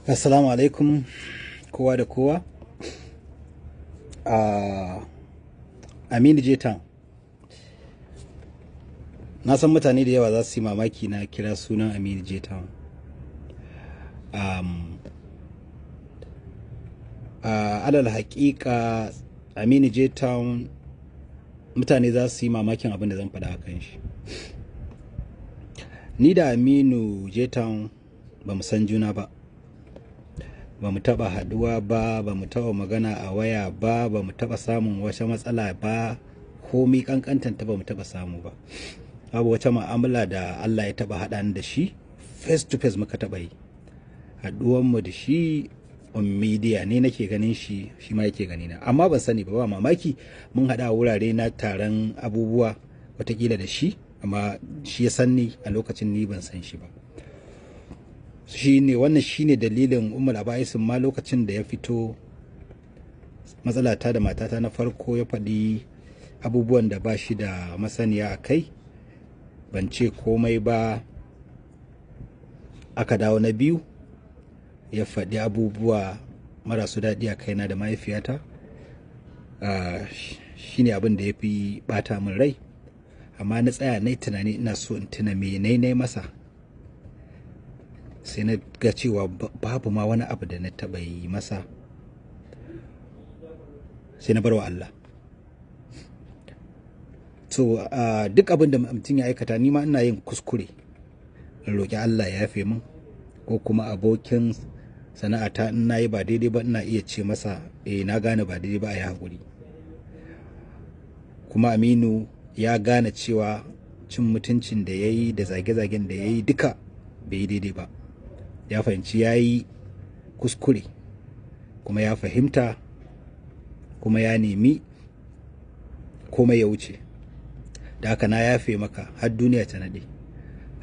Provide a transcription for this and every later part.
Assalamu alaikum kowa da kowa. a Aminu Jetan, na san mutane da yawa za su yi mamaki na kira sunan Aminu Jetan. Alal haƙiƙa Aminu Jetan mutane za su yi mamakin abin da zan faɗa a kan shi. Ni da Aminu Jetan ba mu san juna ba, ba mu taɓa haɗuwa ba, ba mu taɓa magana a waya ba, ba mu taɓa samun wata matsala ba, komi ƙanƙantanta ba mu taɓa samu ba. Babu wata ma'amala da Allah ya taɓa haɗa ni da shi face to face muka taɓa yi. Haɗuwanmu da shi on media ne, nake ganin shi, shi ma yake gani na, amma ban sani ba mamaki mun haɗa a wurare na taron abubuwa watakila da shi, amma shi ya san ni a lokacin, ni ban san shi ba. Wannan shine dalilin Ummul Aba'isin ma lokacin da ya fito matsalata da matata na farko ya faɗi abubuwan da ba shi da masaniya a kai, ban ce komai ba. Aka dawo na biyu ya faɗi abubuwa marasu daɗi a kaina da mahaifiyata. Shine abin da ya fi ɓata min rai, amma na tsaya na yi tunani, ina so in tuna menene masa, sai na ga cewa babu ma wani abu da na taɓa yi masa, sai na bar wa Allah. So duk abin da mutum ya aikata, ni ma ina yin kuskure, in roƙi Allah ya yafe min, ko kuma abokin sana'ata in na yi ba daidai ba ina iya ce masa na gane ba daidai ba, a yi haƙuri. Kuma Aminu ya gane cewa cin mutuncin da ya yi da zage-zagen da ya yi duka bai yi daidai ba, ya fahimci ya yi kuskure, kuma ya fahimta, kuma ya nemi komai ya wuce. Da haka na yafe maka har duniya ta nade.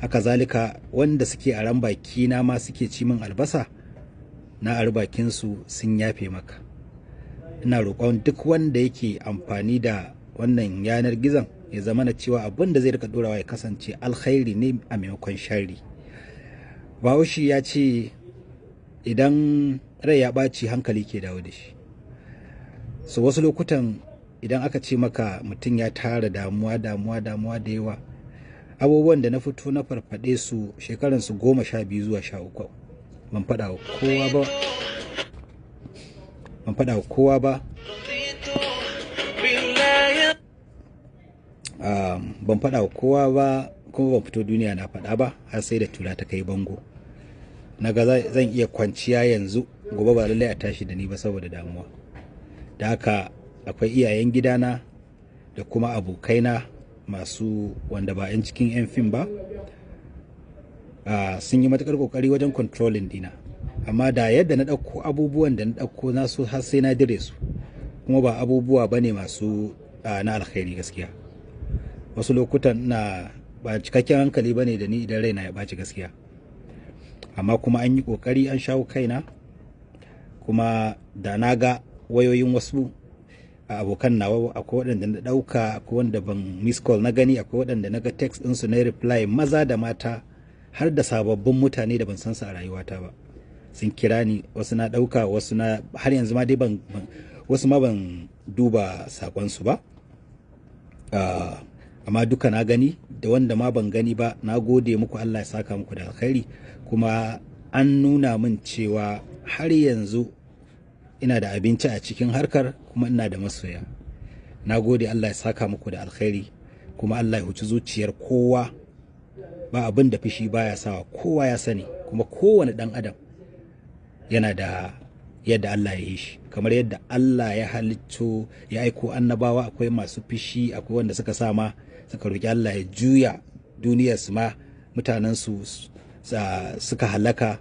Haka zalika wanda suke a ran baki na ma suke ci min albasa, na ari bakin su sun yafe maka. Ina roƙon duk wanda yake amfani da wannan yanar gizon ya zama na cewa abin da zai rika dorawa ya kasance alkhairi ne a maimakon sharri. Bahaushe ya ce idan rai ya ɓaci hankali ke dawo da shi. So wasu lokutan idan aka ce maka mutum ya tara damuwa da yawa, abubuwan da na fito na farfade su shekaransu 12 zuwa 13, ban faɗa wa kowa ba, kuma ban fito duniya na faɗa ba, har sai da tura ta kai bango. Naga zan iya kwanciya yanzu, gobe ba lallai a tashi da ni ba saboda damuwa. Da haka akwai iyayen gidana da kuma abokaina masu wanda ba 'yan cikin 'yan fim ba, sun yi matukar kokari wajen controlling dina, amma da yadda na ɗauko abubuwan da na ɗauko na so har sai na dire su, kuma ba abubuwa ba ne masu na alkhairi gaskiya. Wasu lokutan ba cikakken hankali ba ne da ni idan raina ya ɓaci gaskiya, amma kuma an yi kokari an shawo kaina. Kuma da na ga wayoyin wasu abokan nawa, akwai waɗanda na ɗauka, akwai wanda ban miss call na gani, akwai waɗanda na ga text ɗinsu na reply, maza da mata, har da sababbin mutane da ban san su a rayuwata ba, sun kira ni, wasu na ɗauka, wasu na har yanzu ma dai wasu ma ban duba sakonsu ba. Amma duka na gani, da wanda ma ban gani ba, na gode muku, Allah ya saka muku da alkhairi. Kuma an nuna min cewa har yanzu ina da abinci a cikin harkar, kuma ina da masoya. Na gode, Allah ya saka muku da alkhairi, kuma Allah ya huci zuciyar kowa. Ba abin da fishi baya sawa, kowa ya sani, kuma kowane ɗan adam yana da yadda Allah ya yi shi. Kamar yadda Allah ya halicco ya aiko annabawa, akwai masu fishi, akwai wanda suka sama suka roki Allah ya juya duniyar su ma mutanen su suka halaka,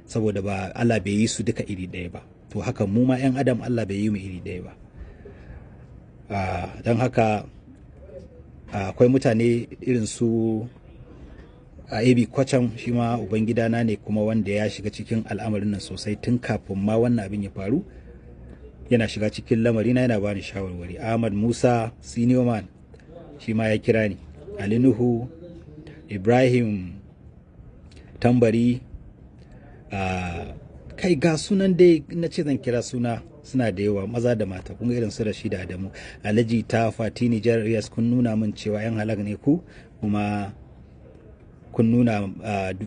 saboda ba Allah bai yi su duka iri ɗaya ba. To haka mu ma 'yan adam Allah bai yi mu iri ɗaya ba. Don haka akwai mutane irin su AB Kwacham, shi ma ubangidana ne, kuma wanda ya shiga cikin al'amarin nan sosai tun kafin ma wannan abin ya faru, yana shiga cikin lamarina, yana bani shawarwari. Ahmad Musa senior man, shi ma ya kira ni. Ali Nuhu, Ibrahim Tambari, kai ga sunan dai na ce zan kira suna da yawa, maza da mata, kun ga irin su Rashida Adamu, Alhaji ta Fati Nijar Riyas, kun nuna min cewa yan halak ne ku, kuma kun nuna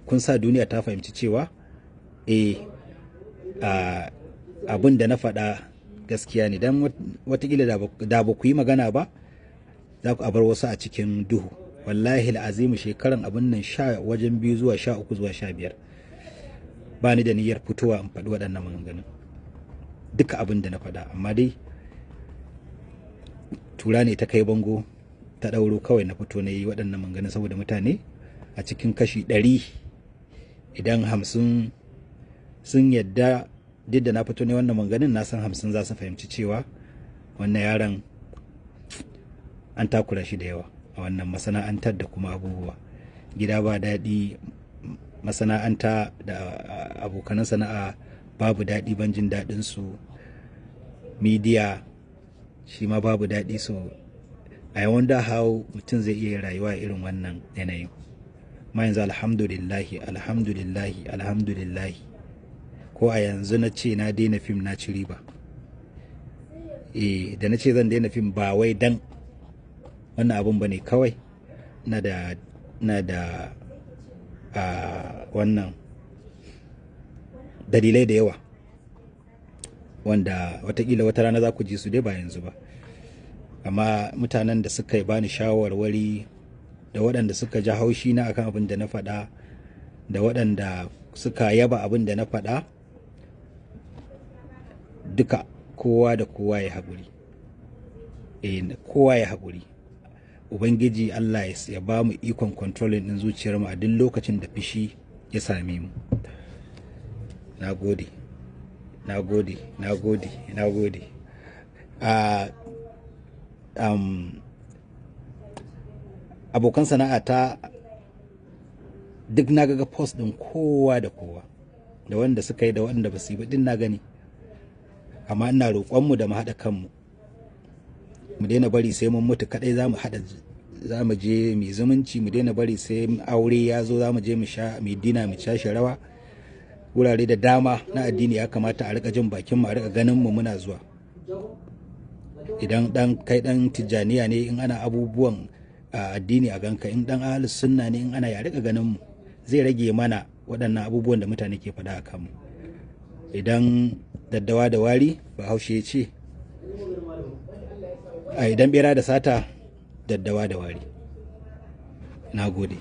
kun sa duniya ta fahimci cewa abin da na faɗa gaskiya ne, dan watakila da ba ku yi magana ba za ku bar wasu a cikin duhu. Wallahi al'azimu shekaran abin nan wajen 2 zuwa 13 zuwa 15 ba ni da niyyar fitowa in faɗi waɗannan maganganun duka abin da na faɗa, amma dai tura ne ta kai bango ta ɗauro, kawai na fito na yi waɗannan maganganun saboda mutane a cikin kashi 100 idan 50 sun yadda duk da na fito ne wannan maganganun, na san 50 za su fahimci cewa wannan yaron an takura shi da yawa a wannan masana'antar da kuma abubuwa. Gida ba daɗi, masana'anta da abokanan sana'a babu daɗi, ban jin daɗin su, media shi ma babu daɗi. So I wonder how mutum zai iya rayuwa irin wannan yanayin. Ma yanzu alhamdulillahi ko a yanzu na ce na daina fim na ci riba. Da na ce zan daina fim ba wai dan wannan abun bane, kawai na da wannan dalilai da yawa wanda watakila wata rana za ku ji su, dai ba yanzu ba. Amma mutanen da suka bani shawarwari, da waɗanda suka ji haushi na akan abin da na faɗa, da waɗanda suka yaba abin da na faɗa, duka kowa da kowa ya haƙuri. Kowa ya haƙuri. Ubangiji Allah ya ba mu ikon controlling din zuciyarmu a duk lokacin da fishi ya same mu. Na gode. Abokan sana'ata duk na ga post din kowa da kowa, da wanda suka yi da wanda ba su yi ba, din na gani. Amma ina roƙonmu da mu haɗa kanmu, mu daina bari sai mun mutu kadai za mu je mu zumunci, mu daina bari sai aure ya zo za mu je mu dina mu cashe rawa. Wurare da dama na addini ya kamata a rika jin bakin mu, a rika ganin mu muna zuwa. Idan kai dan tijjaniya ne, in ana abubuwan addini a ganka, in dan ahlus sunna ne, in ana ya rika ganin mu, zai rage mana waɗannan abubuwan da mutane ke faɗa a kanmu. Idan daddawa da wari, Bahaushe ya ce, idan bera da sata, daddawa da wari. Na gode.